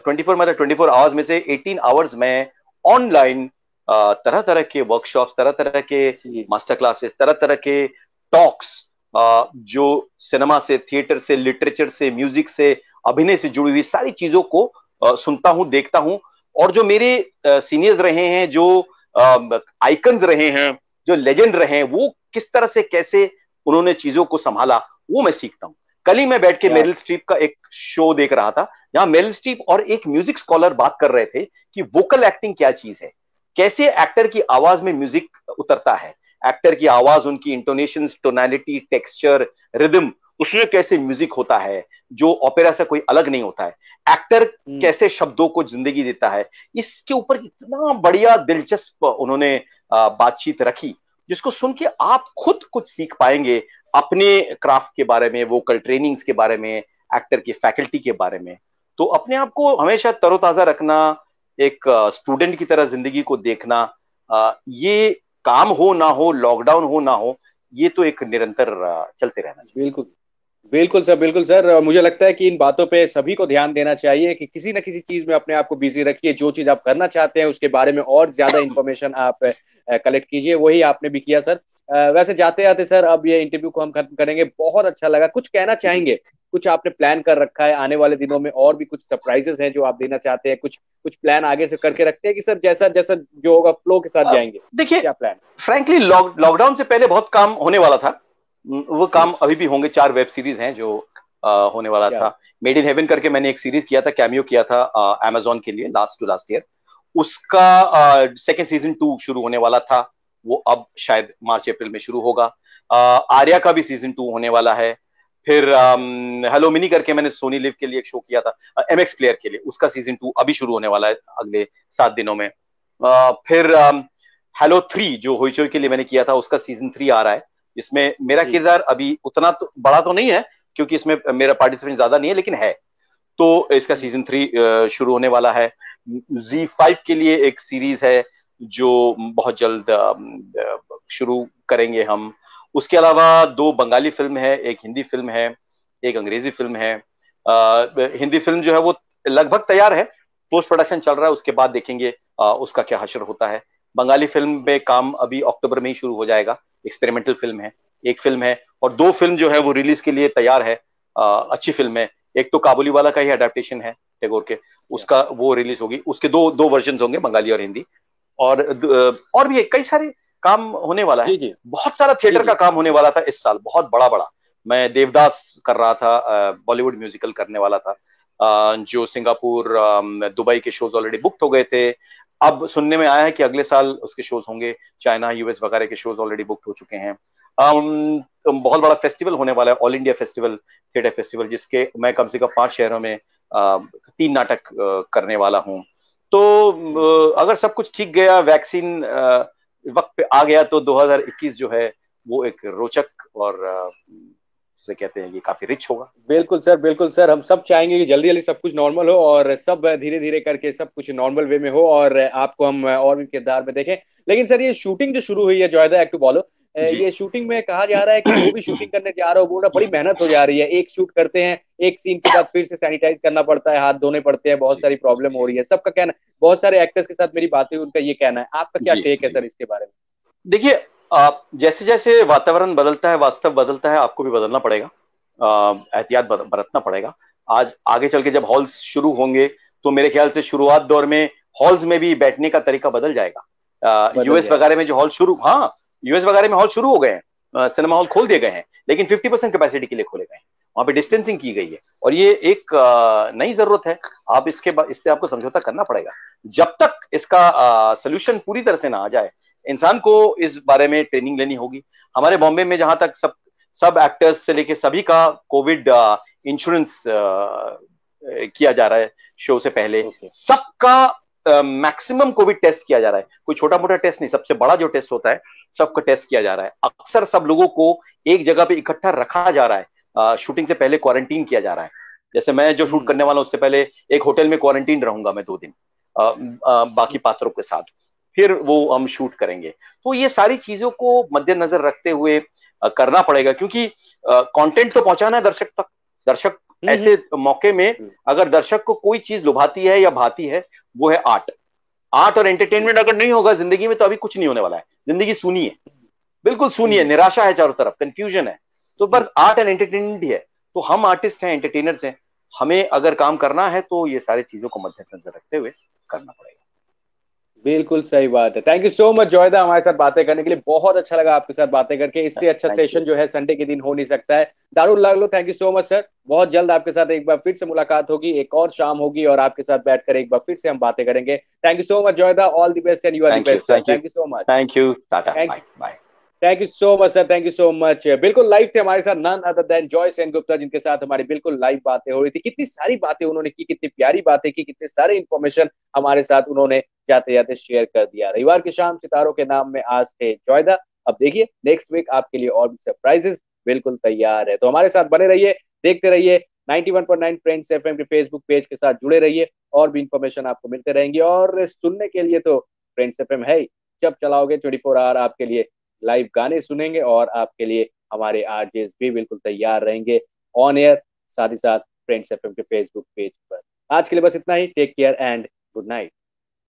24 में से 18 आवर्स में ऑनलाइन तरह तरह के वर्कशॉप्स, तरह तरह के मास्टर क्लासेस, तरह तरह के टॉक्स, जो सिनेमा से, थिएटर से, लिटरेचर से, म्यूजिक से, अभिनय से जुड़ी हुई सारी चीजों को सुनता हूं, देखता हूं। और जो मेरे सीनियर्स रहे हैं, जो आइकन्स रहे हैं, जो लेजेंड रहे हैं, वो किस तरह से, कैसे उन्होंने चीजों को संभाला, वो मैं सीखता हूं। कल ही मैं बैठ के मेरिल स्ट्रीप का एक शो देख रहा था, जहां मेरिल स्ट्रीप और एक म्यूजिक स्कॉलर बात कर रहे थे कि वोकल एक्टिंग क्या चीज है, कैसे एक्टर की आवाज में म्यूजिक उतरता है, एक्टर की आवाज, उनकी इंटोनेशन, टोनालिटी, टेक्सचर, रिदम, उसमें कैसे म्यूजिक होता है जो ओपेरा से कोई अलग नहीं होता है, एक्टर कैसे शब्दों को जिंदगी देता है। इसके ऊपर इतना बढ़िया दिलचस्प उन्होंने बातचीत रखी, जिसको सुन के आप खुद कुछ सीख पाएंगे अपने क्राफ्ट के बारे में, वोकल ट्रेनिंग्स के बारे में, एक्टर की फैकल्टी के बारे में। तो अपने आप को हमेशा तरोताजा रखना, एक स्टूडेंट की तरह जिंदगी को देखना, ये काम हो ना हो, लॉकडाउन हो ना हो, ये तो एक निरंतर चलते रहना चाहिए। बिल्कुल बिल्कुल सर, बिल्कुल सर। मुझे लगता है कि इन बातों पे सभी को ध्यान देना चाहिए कि किसी न किसी चीज में अपने आप को बिजी रखिए, जो चीज आप करना चाहते हैं उसके बारे में और ज्यादा इंफॉर्मेशन आप कलेक्ट कीजिए। वही आपने भी किया सर। वैसे जाते जाते सर, अब ये इंटरव्यू को हम खत्म करेंगे। बहुत अच्छा लगा। कुछ कहना चाहेंगे? कुछ आपने प्लान कर रखा है आने वाले दिनों में? और भी कुछ सरप्राइजेस हैं जो आप देना चाहते हैं? कुछ कुछ प्लान आगे से करके रखते हैं कि सर जैसा जैसा जो होगा फ्लो के साथ जाएंगे? देखिए, क्या प्लान? फ्रैंकली लॉकडाउन से पहले बहुत काम होने वाला था, वो काम अभी भी होंगे। 4 वेब सीरीज हैं जो होने वाला था। मेड इन हेवन करके मैंने एक सीरीज किया था, कैमियो किया था अमेजोन के लिए लास्ट टू लास्ट ईयर। उसका सेकेंड सीजन 2 शुरू होने वाला था, वो अब शायद मार्च अप्रैल में शुरू होगा। आर्या का भी सीजन 2 होने वाला है। फिर हेलो मिनी करके मैंने सोनी लिव के लिए एक शो किया था एमएक्स प्लेयर के लिए, उसका सीजन 2 अभी शुरू होने वाला है अगले 7 दिनों में। फिर हेलो 3 जो होइचोई के लिए मैंने किया था, उसका सीजन 3 आ रहा है। इसमें मेरा किरदार अभी उतना तो बड़ा तो नहीं है, क्योंकि इसमें मेरा पार्टिसिपेंट ज्यादा नहीं है, लेकिन है। तो इसका सीजन 3 शुरू होने वाला है। Z5 के लिए एक सीरीज है जो बहुत जल्द शुरू करेंगे हम। उसके अलावा 2 बंगाली फिल्म है, एक हिंदी फिल्म है, एक अंग्रेजी फिल्म है। हिंदी फिल्म जो है वो लगभग तैयार है, पोस्ट प्रोडक्शन चल रहा है, उसके बाद देखेंगे उसका क्या हश्र होता है। बंगाली फिल्म में काम अभी अक्टूबर में ही शुरू हो जाएगा। एक्सपेरिमेंटल फिल्म है, एक फिल्म है, और 2 फिल्म जो है वो रिलीज के लिए तैयार है। अच्छी फिल्म है। एक तो काबुली वाला का ही अडेप्टेशन है टैगोर के, उसका वो रिलीज होगी। उसके दो वर्जन होंगे, बंगाली और हिंदी। और भी कई सारे काम होने वाला है। बहुत सारा थिएटर का काम होने वाला था इस साल, बहुत बड़ा बड़ा। मैं देवदास कर रहा था, बॉलीवुड म्यूजिकल करने वाला था, जो सिंगापुर, दुबई के शोज ऑलरेडी बुक हो गए थे। अब सुनने में आया है कि अगले साल उसके शोज होंगे। चाइना, यूएस वगैरह के शोज ऑलरेडी बुक हो चुके हैं। बहुत बड़ा फेस्टिवल होने वाला है, all India festival, theatre festival, जिसके मैं कम से कम 5 शहरों में 3 नाटक करने वाला हूँ। तो अगर सब कुछ ठीक गया, वैक्सीन वक्त पे आ गया, तो 2021 जो है वो एक रोचक और जिसे कहते हैं कि काफी रिच होगा। बिल्कुल सर, बिल्कुल सर। हम सब चाहेंगे कि जल्दी जल्दी सब कुछ नॉर्मल हो और सब धीरे धीरे करके सब कुछ नॉर्मल वे में हो और आपको हम और भी किरदार में देखें। लेकिन सर, ये शूटिंग जो शुरू हुई है जॉयदा एक्ट टू बॉलो, ये शूटिंग में कहा जा रहा है कि जो भी शूटिंग करने जा रहा हो वो बड़ी मेहनत हो जा रही है। एक शूट करते हैं, एक सीन के बाद फिर से सैनिटाइज करना पड़ता है, हाथ धोने पड़ते हैं, बहुत सारी प्रॉब्लम हो रही है। सबका कहना, बहुत सारे एक्टर्स के साथ मेरी बातें, उनका ये कहना है। आपका क्या टेक है सर इसके बारे में? देखिए, जैसे जैसे वातावरण बदलता है, वास्तव बदलता है, आपको भी बदलना पड़ेगा, एहतियात बरतना पड़ेगा। आज आगे चल के जब हॉल्स शुरू होंगे, तो मेरे ख्याल से शुरुआत दौर में हॉल्स में भी बैठने का तरीका बदल जाएगा। यूएस वगैरह में जो हॉल शुरू, हाँ, यूएस वगैरह में हॉल शुरू हो गए हैं, सिनेमा हॉल खोल दिए गए हैं, लेकिन 50% कैपेसिटी के लिए खोले गए हैं। वहां पे डिस्टेंसिंग की गई है, और ये एक नई जरूरत है। आप इससे आपको समझौता करना पड़ेगा। जब तक इसका सोल्यूशन पूरी तरह से ना आ जाए, इंसान को इस बारे में ट्रेनिंग लेनी होगी। हमारे बॉम्बे में जहां तक सब सब एक्टर्स से लेके सभी का कोविड इंश्योरेंस किया जा रहा है शो से पहले। Okay. सबका मैक्सिमम कोविड टेस्ट किया जा रहा है, कोई छोटा मोटा टेस्ट नहीं, सबसे बड़ा जो टेस्ट होता है सबका टेस्ट किया जा रहा है। अक्सर सब लोगों को एक जगह पे इकट्ठा रखा जा रहा है, शूटिंग से पहले क्वारंटीन किया जा रहा है। जैसे मैं जो शूट करने वाला हूं उससे पहले एक होटल में क्वारंटीन रहूंगा मैं 2 दिन बाकी पात्रों के साथ, फिर वो हम शूट करेंगे। तो ये सारी चीजों को मद्देनजर रखते हुए करना पड़ेगा, क्योंकि कंटेंट तो पहुंचाना है दर्शक तक। दर्शक ऐसे मौके में अगर दर्शक को कोई चीज लुभाती है या भाती है, वो है आर्ट। आर्ट और एंटरटेनमेंट अगर नहीं होगा जिंदगी में तो अभी कुछ नहीं होने वाला है। जिंदगी सूनी है, बिल्कुल सूनी है, निराशा है चारों तरफ, कंफ्यूजन है। तो बस आर्ट एंड एंटरटेनमेंट ही है। तो हम आर्टिस्ट हैं, एंटरटेनर्स हैं, हमें अगर काम करना है तो ये सारी चीजों को मद्देनजर रखते हुए करना पड़ेगा। बिल्कुल सही बात है। थैंक यू सो मच जोयदा हमारे साथ बातें करने के लिए। बहुत अच्छा लगा आपके साथ बातें करके। इससे अच्छा सेशन जो है संडे के दिन हो नहीं सकता है। दारुल लागलो, thank you so much sir. बहुत जल्द आपके साथ एक बार फिर से मुलाकात होगी, एक और शाम होगी और आपके साथ बैठकर एक बार फिर से हम बातें करेंगे। थैंक यू सो मच जोयदा, all the best and you are the best sir. Thank you so much. Thank you, tata, bye bye. Thank you so much sir, thank you so much. बिल्कुल live थे हमारे साथ none other than Joy Sengupta, जिनके साथ हमारी बिल्कुल live बातें हो रही थी। कितनी सारी बातें उन्होंने की, कितनी प्यारी बातें की, कितने सारे इन्फॉर्मेशन हमारे साथ उन्होंने जाते जाते शेयर कर दिया। रविवार की शाम सितारों के नाम में आज थे जॉयदा। अब देखिए नेक्स्ट वीक आपके लिए और भी सरप्राइजेस बिल्कुल तैयार है, तो हमारे साथ बने रहिए, देखते रहिए 91.9 फ्रेंड्स एफएम के फेसबुक पेज के साथ जुड़े रहिए। और भी इन्फॉर्मेशन आपको मिलते रहेंगी और सुनने के लिए तो फ्रेंड्स एफएम है ही। जब चलाओगे 24 आवर आपके लिए लाइव गाने सुनेंगे और आपके लिए हमारे आरजेस भी बिल्कुल तैयार रहेंगे ऑन एयर, साथ ही साथ फ्रेंड्स एफएम के फेसबुक पेज पर। आज के लिए बस इतना ही। Take care and good night.